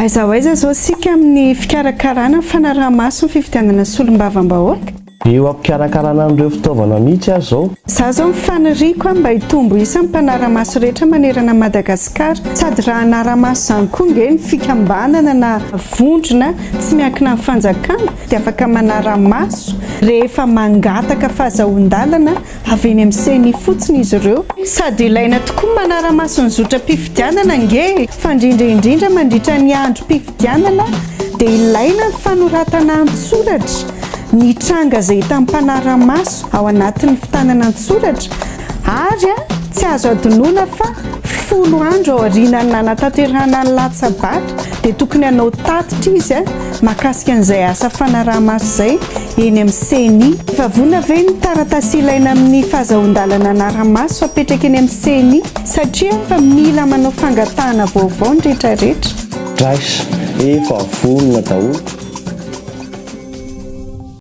aiza zao sika amin'ny fikarakarana fanarahamaso ny fifidianana solombavam-bahoaka eo ampikarakarana an'ireo fitaovana mihitsy azy zao za zao mifaniriko mba hitombo isa mpanarahamaso rehetra manerana Madagasikara sady raha anarahamaso zany koa nge ny fikambanana na vondrona tsy miankina amin'ny fanjakana dia afaka manarahamaso rehefa mangataka fahazahoan-dalana avy eny amin'ny seny fotsiny izy ireo sady ilaina tokoa manarahamaso ny zotra-pifidianana nge fa indrindra mandritra ny androm-pifidianana dia ilaina ny fanoratana an-tsoratra ny tranga zay hita mpanarahamaso ao anatin'ny fitanana an-tsoratra ary tsy azo adinoina fa 10 andro ao aorianany nanatanterahana ny latsabato dia tokony hanao tatitra izy mahakasika an'izay asa fanarahamaso zay eny amin'ny seny vavona ve ny taratasy ilaina amin'ny fahazahoan-dalana anarahamaso apetraka eny amin'ny seny satria fa mila manao fangatahana vaovao ny rehetrarehetra draisa efa vonona daholo